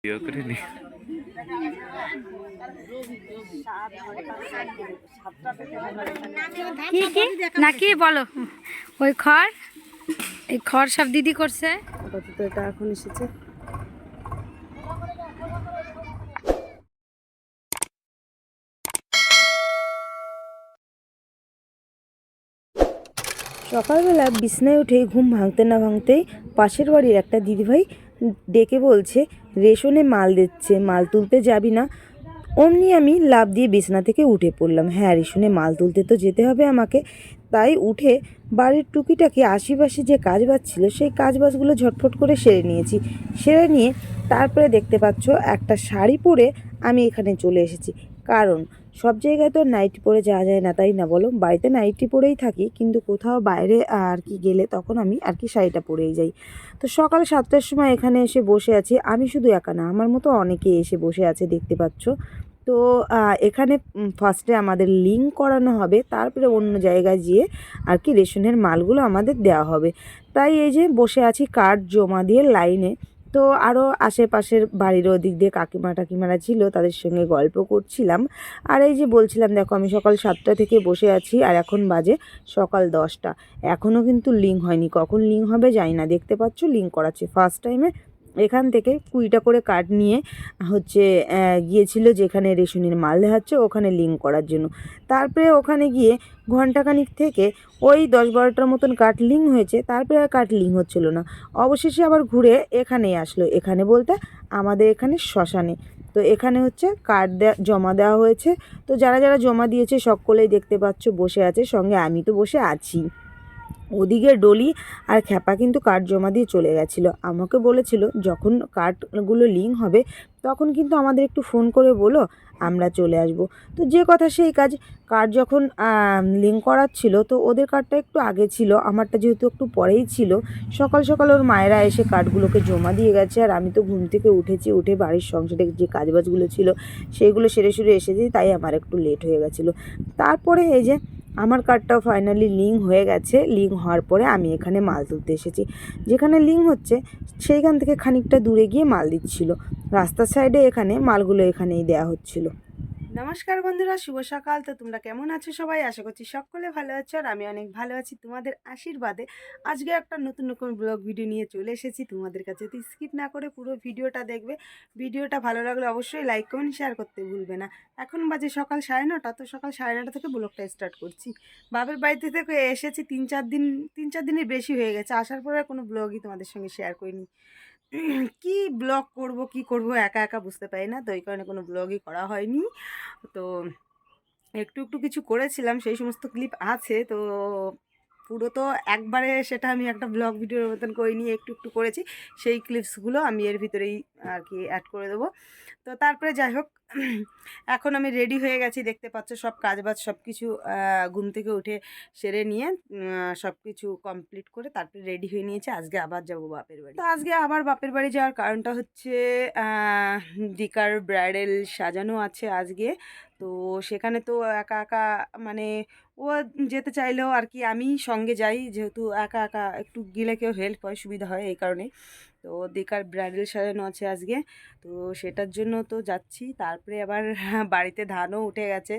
ইয়ে করে নি। কি কি নাকি বলো? ওই খড়, এই খড় সব দিদি করছে। আপাতত এটা এখন এসেছে। সকালবেলা বিছনায় উঠেই ঘুম ভাঙতে না ভাঙতেই পাশের বাড়ির একটা দিদিভাই ডেকে বলছে রেশনে মাল দিচ্ছে, মাল তুলতে যাবি না? অমনি আমি লাফ দিয়ে বিছনা থেকে উঠে পড়লাম। হ্যাঁ, রেশনে মাল তুলতে তো যেতে হবে আমাকে। তাই উঠে বাড়ির টুকিটাকি আশিপাশে যে কাজবাজ ছিল সেই কাজবাজগুলো ঝটফট করে সেরে নিয়েছি। সেরে নিয়ে তারপরে দেখতে পাচ্ছ একটা শাড়ি পরে আমি এখানে চলে এসেছি। কারণ সব জায়গায় তো নাইটি পরে যাওয়া যায় না, তাই না বলো? বাড়িতে নাইটি পরেই থাকি, কিন্তু কোথাও বাইরে আর কি গেলে তখন আমি আর কি শাড়িটা পরেই যাই। তো সকাল 7টার সময় এখানে এসে বসে আছি। আমি শুধু একা না, আমার মতো অনেকেই এসে বসে আছে দেখতে পাচ্ছ। তো এখানে ফার্স্টে আমাদের লিঙ্ক করানো হবে, তারপরে অন্য জায়গায় যেয়ে আর কি রেশনের মালগুলো আমাদের দেওয়া হবে। তাই এই যে বসে আছি কার্ড জমা দিয়ে লাইনে। তো আরও আশেপাশের বাড়ির ওদিক দিয়ে কাকিমা টাকিমারা ছিল, তাদের সঙ্গে গল্প করছিলাম। আর এই যে বলছিলাম দেখো আমি সকাল 7টা থেকে বসে আছি আর এখন বাজে সকাল 10টা। এখনও কিন্তু লিঙ্ক হয়নি, কখন লিঙ্ক হবে জানি না। দেখতে পাচ্ছ লিঙ্ক করাচ্ছে ফার্স্ট টাইমে। এখান থেকে 20টা করে কার্ড নিয়ে হচ্ছে গিয়েছিল যেখানে রেশনের মাল দেখাচ্ছে ওখানে লিঙ্ক করার জন্য। তারপরে ওখানে গিয়ে ঘন্টাখানিক থেকে ওই 10-12টার মতন কার্ড লিঙ্ক হয়েছে, তারপরে আর কার্ড লিঙ্ক হচ্ছিল না। অবশেষে আবার ঘুরে এখানেই আসলো। এখানে বলতে আমাদের এখানে শ্মশানে। তো এখানে হচ্ছে কার্ড জমা দেওয়া হয়েছে। তো যারা যারা জমা দিয়েছে সকলেই দেখতে পাচ্ছ বসে আছে, সঙ্গে আমি তো বসে আছি। ওদিকে ডলি আর খ্যাপা কিন্তু কার্ড জমা দিয়ে চলে গেছিলো। আমাকে বলেছিল যখন কার্ডগুলো লিঙ্ক হবে তখন কিন্তু আমাদের একটু ফোন করে বলো, আমরা চলে আসব। তো যে কথা সেই কাজ। কার্ড যখন লিঙ্ক করাচ্ছিল তো ওদের কার্ডটা একটু আগে ছিল, আমারটা যেহেতু একটু পরেই ছিল। সকাল সকাল ওর মায়েরা এসে কার্ডগুলোকে জমা দিয়ে গেছে, আর আমি তো ঘুম থেকে উঠেছি, উঠে বাড়ির সংসারে যে কাজবাজগুলো ছিল সেইগুলো সেরে সুরে এসেছি, তাই আমার একটু লেট হয়ে গেছিলো। তারপরে এই যে আমার কার্ডটাও ফাইনালি লিঙ্ক হয়ে গেছে। লিঙ্ক হওয়ার পরে আমি এখানে মাল তুলতে এসেছি। যেখানে লিঙ্ক হচ্ছে সেইখান থেকে খানিকটা দূরে গিয়ে মাল দিচ্ছিল। রাস্তার সাইডে এখানে মালগুলো এখানেই দেওয়া হচ্ছিল। নমস্কার বন্ধুরা, শুভ সকাল। তো তোমরা কেমন আছো সবাই? আশা করছি সকলে ভালো আছো, আর আমি অনেক ভালো আছি তোমাদের আশীর্বাদে। আজকে একটা নতুন রকম ব্লগ ভিডিও নিয়ে চলে এসেছি তোমাদের কাছে। তো স্কিপ না করে পুরো ভিডিওটা দেখবে। ভিডিওটা ভালো লাগলে অবশ্যই লাইক কমেন্ট শেয়ার করতে ভুলবে না। এখন বাজে সকাল 9:30। তো সকাল 9:30 থেকে ব্লগটা স্টার্ট করছি। বাপের বাড়িতে থেকে এসেছি 3-4 দিনের বেশি হয়ে গেছে। আসার পরে কোনো ব্লগই তোমাদের সঙ্গে শেয়ার করিনি। কি ব্লগ করব কি করব একা একা বুঝতে পারি না, তো এই কারণে কোনো ব্লগই করা হয়নি। তো একটু একটু কিছু করেছিলাম, সেই সমস্ত ক্লিপ আছে। তো পুরো তো একবারে সেটা আমি একটা ব্লগ ভিডিওর মতন করিনি, একটু একটু করেছি। সেই ক্লিপসগুলো আমি এর ভিতরেই আর কি অ্যাড করে দেবো। তো তারপরে যাই হোক, এখন আমি রেডি হয়ে গেছি। দেখতে পাচ্ছ সব কাজবাজ সব কিছু ঘুম থেকে উঠে সেরে নিয়ে সব কিছু কমপ্লিট করে তারপরে রেডি হয়ে নিয়েছি। আজকে আবার যাব বাপের বাড়ি। তো আজকে আবার বাপের বাড়ি যাওয়ার কারণটা হচ্ছে দিকার ব্রাইডাল সাজানো আছে আজকে। তো সেখানে তো একা একা মানে ও যেতে চাইলেও আর কি আমি সঙ্গে যাই, যেহেতু একা একা একটু গেলে কেউ হেল্প হয়, সুবিধা হয় এই কারণে। তো দিকার ব্রাইডাল সাজানো আছে আজকে, তো সেটার জন্য তো যাচ্ছি। তারপরে আবার বাড়িতে ধানও উঠে গেছে।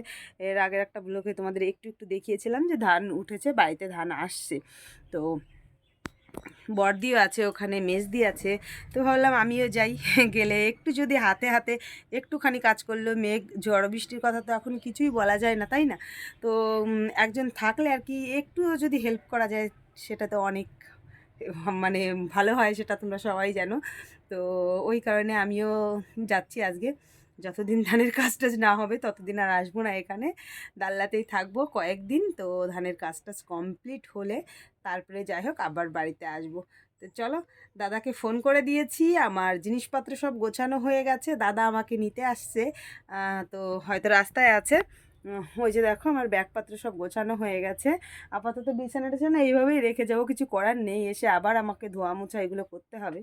এর আগের একটা ব্লগে তোমাদের একটু একটু দেখিয়েছিলাম যে ধান উঠেছে, বাড়িতে ধান আসছে। তো বড়দিও আছে ওখানে, মেজদি আছে। তো ভাবলাম আমিও যাই। গেলে একটু যদি হাতে হাতে একটুখানি কাজ করলো, মেঘ ঝড় বৃষ্টির কথা তো এখন কিছুই বলা যায় না, তাই না? তো একজন থাকলে আর কি একটু যদি হেল্প করা যায় সেটা তো অনেক মানে ভালো হয়, সেটা তোমরা সবাই জানো। তো ওই কারণে আমিও যাচ্ছি আজকে। যতদিন ধানের কাজ টাজ না হবে ততদিন আর আসবো না এখানে, দাল্লাতেই থাকবো কয়েকদিন। তো ধানের কাজ টাজ কমপ্লিট হলে তারপরে যাই হোক আবার বাড়িতে আসবো। তো চলো, দাদাকে ফোন করে দিয়েছি, আমার জিনিসপত্র সব গোছানো হয়ে গেছে, দাদা আমাকে নিতে আসছে। তো হয়তো রাস্তায় আছে। ওই যে দেখো আমার ব্যাগপত্র সব গোছানো হয়ে গেছে। আপাতত বিছানা টিছানা এইভাবেই রেখে যাবো, কিছু করার নেই। এসে আবার আমাকে ধোয়া মোছা এগুলো করতে হবে।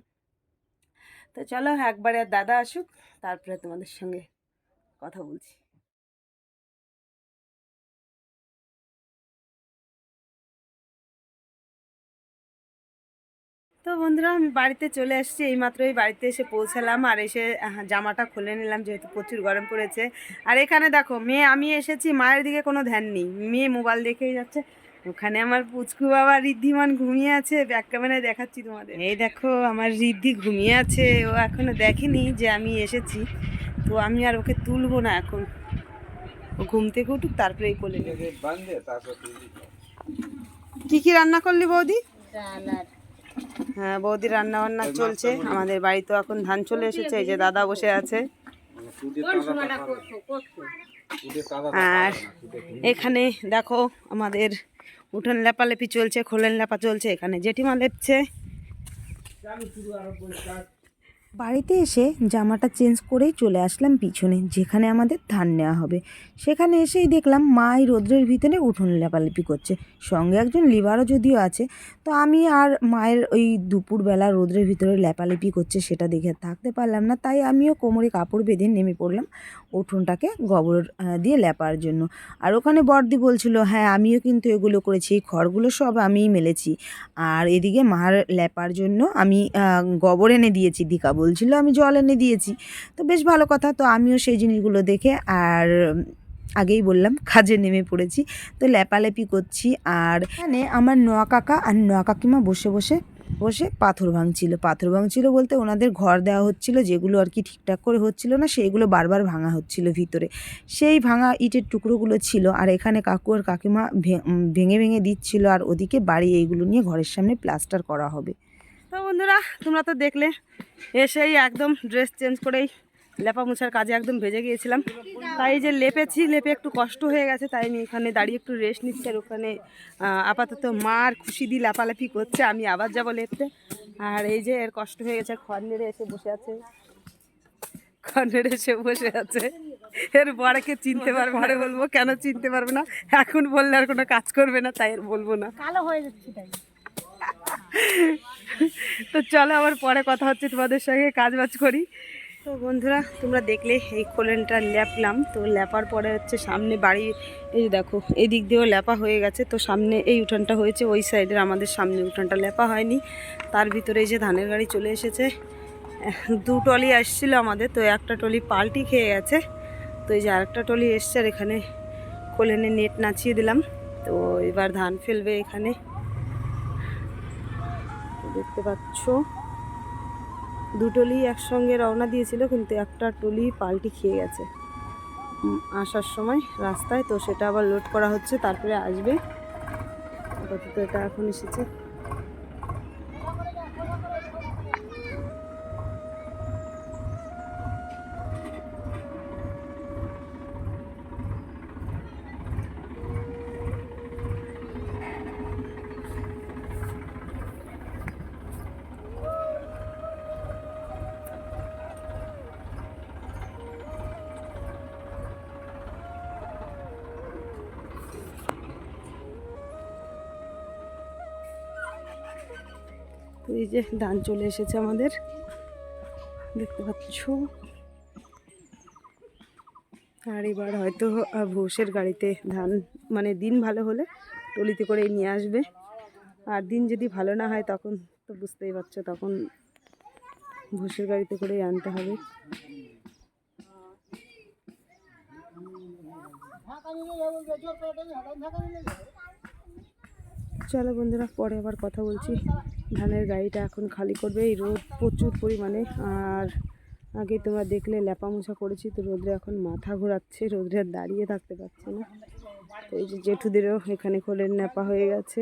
তো চলো একবারে দাদা আসুক, তারপরে তোমাদের সঙ্গে কথা বলছি। তো বন্ধুরা আমি বাড়িতে চলে এসেছি, এইমাত্রই বাড়িতে এসে পৌঁছালাম। আর এসে জামাটা খুলে নিলাম যেহেতু প্রচুর গরম পড়েছে। আর এখানে দেখো মেয়ে, আমি এসেছি মায়ের দিকে কোনো ধ্যান নেই, মেয়ে মোবাইল দেখেই যাচ্ছে। ওখানে আমার পুচকু বাবা ঋদ্ধিমান ঘুমিয়ে আছে, ব্যাক ক্যামেরায় দেখাচ্ছি তোমাদের। এই দেখো আমার ঋদ্ধি ঘুমিয়ে আছে, ও এখনো দেখেনি যে আমি এসেছি। তো আমি আর ওকে তুলবো না এখন, ও ঘুম থেকে উঠুক তারপরে এই কোলে নেবে। কি কি রান্না করলি বৌদি? হ্যাঁ বৌদি রান্না বান্না চলছে। আমাদের বাড়িতে এখন ধান চলে এসেছে, এই যে দাদা বসে আছে। আর এখানে দেখো আমাদের উঠোন লেপালেপি চলছে, খোলেন লেপা চলছে, এখানে জেঠিমা লেপছে। বাড়িতে এসে জামাটা চেঞ্জ করেই চলে আসলাম পিছনে, যেখানে আমাদের ধান নেওয়া হবে। সেখানে এসেই দেখলাম মা এই রোদ্রের ভিতরে উঠোন লেপালেপি করছে, সঙ্গে একজন লিভারও যদিও আছে। তো আমি আর মায়ের ওই দুপুরবেলা রোদ্রের ভিতরে লেপালেপি করছে সেটা দেখে থাকতে পারলাম না, তাই আমিও কোমরে কাপড় বেঁধে নেমে পড়লাম উঠোনটাকে গোবর দিয়ে লেপার জন্য। আর ওখানে বড়দি বলছিল হ্যাঁ আমিও কিন্তু এগুলো করেছি, এই খড়গুলো সব আমিই মেলেছি। আর এদিকে মার লেপার জন্য আমি গোবর এনে দিয়েছি, দিকা বলছিল আমি জল এনে দিয়েছি। তো বেশ ভালো কথা। তো আমিও সেই জিনিসগুলো দেখে আর আগেই বললাম কাজে নেমে পড়েছি। তো লেপালেপি করছি। আর এখানে আমার নোয়া কাকা আর নোয়া কাকিমা বসে বসে পাথর ভাঙছিল বলতে ওনাদের ঘর দেওয়া হচ্ছিল, যেগুলো আর কি ঠিকঠাক করে হচ্ছিল না, সেইগুলো বারবার ভাঙা হচ্ছিল ভিতরে। সেই ভাঙা ইটের টুকরোগুলো ছিল, আর এখানে কাকু আর কাকিমা ভেঙে ভেঙে দিচ্ছিল। আর ওদিকে বাড়ি এইগুলো নিয়ে ঘরের সামনে প্লাস্টার করা হবে। তো বন্ধুরা তোমরা তো দেখলে, এসেই একদম ড্রেস চেঞ্জ করেই লেপা মোছার কাজে একদম ভেজে গিয়েছিলাম। তাই যে লেপে একটু কষ্ট হয়ে গেছে, তাই আমি এখানে দাঁড়িয়ে একটু রেস্ট নিচ্ছি। আর ওখানে আপাতত মার খুশি দিয়ে লেপালেপি করছে, আমি আবার যাবো লেপতে। আর এই যে এর কষ্ট হয়ে গেছে, খড় নেড়ে এসে বসে আছে। এর বড়কে চিনতে পারবে, পরে বলবো কেন চিনতে পারবে না, এখন বললে আর কোনো কাজ করবে না, তাই আর বলবো না, কালো হয়ে যাচ্ছে তাই। তো চলো আবার পরে কথা হচ্ছে তোমাদের সঙ্গে, কাজ বাজ করি। তো বন্ধুরা তোমরা দেখলে এই খোলেনটা লেপলাম। তো লেপার পরে হচ্ছে সামনে বাড়ি, এই দেখো এদিক দিয়েও লেপা হয়ে গেছে। তো সামনে এই উঠানটা হয়েছে, ওই সাইডের আমাদের সামনে উঠানটা লেপা হয়নি। তার ভিতরে এই যে ধানের গাড়ি চলে এসেছে। 2 টলি আসছিল আমাদের, তো একটা টলি পাল্টি খেয়ে গেছে। তো এই যে আরেকটা টলি এসছে, আর এখানে খোলেনে নেট নাচিয়ে দিলাম। তো এবার ধান ফেলবে এখানে, দেখতে পাচ্ছ 2 টলি একসঙ্গে রওনা দিয়েছিল, কিন্তু একটা টলি পাল্টি খেয়ে গেছে আসার সময় রাস্তায়। তো সেটা আবার লোড করা হচ্ছে, তারপরে আসবে। আপাতত এটা এখন এসেছে। তো এই যে ধান চলে এসেছে আমাদের, দেখতে পাচ্ছ। আর এবার হয়তো ভোসের গাড়িতে ধান, মানে দিন ভালো হলে টলিতে করে নিয়ে আসবে। আর দিন যদি ভালো না হয় তখন তো বুঝতেই পারছো, তখন ভোসের গাড়িতে করেই আনতে হবে। চলো বন্ধুরা পরে আবার কথা বলছি। ধানের গাড়িটা এখন খালি করবে, এই রোদ প্রচুর পরিমাণে। আর আগে তোমরা দেখলে লেপা মোছা করেছি, তো রোদ্রে এখন মাথা ঘোরাচ্ছে, রোদ্রে দাঁড়িয়ে থাকতে পারছে না। তো এই যে জেঠুদেরও এখানে খোলের ন্যাপা হয়ে গেছে,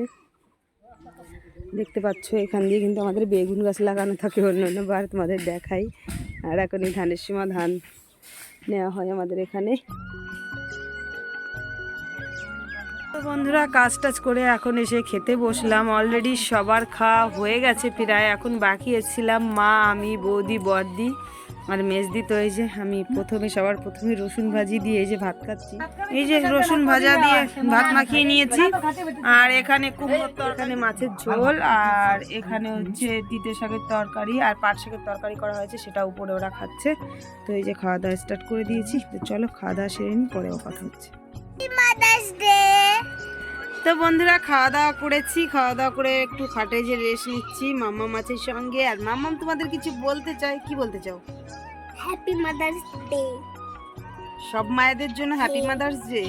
দেখতে পাচ্ছ। এখান দিয়ে কিন্তু আমাদের বেগুন গাছ লাগানো থাকে অন্য বার, তোমাদের দেখাই। আর এখন এই ধানের সময় ধান নেওয়া হয় আমাদের এখানে। তো বন্ধুরা কাজ টাজ করে এখন এসে খেতে বসলাম। অলরেডি সবার খাওয়া হয়ে গেছে প্রায়, এখন বাকি এসেছিলাম মা, আমি, বৌদি, বড়দি আর মেজদি। তো এই যে আমি সবার প্রথমে রসুন ভাজি দিয়ে এই যে ভাত খাচ্ছি। এই যে রসুন ভাজা দিয়ে ভাত মাখিয়ে নিয়েছি। আর এখানে কুমড়োর তরকারি, মাছের ঝোল, আর এখানে হচ্ছে তিতে শাকের তরকারি আর পাট শাকের তরকারি করা হয়েছে, সেটা উপরে ওরা খাচ্ছে। তো এই যে খাওয়া দাওয়া স্টার্ট করে দিয়েছি। তো চলো খাওয়া দাওয়া সেরে নিই, পরেও কথা হচ্ছে। তো বন্ধুরা খাওয়া দাওয়া করেছি, খাওয়া দাওয়া করে একটু খাটে যে রেস্ট নিচ্ছি মাম্মা মাছের সঙ্গে। আর মাম্মাম তোমাদের কিছু বলতে চাই, কি বলতে চাও? Happy mother's day. সব মায়েদের জন্য হ্যাপি মাদার্স ডে।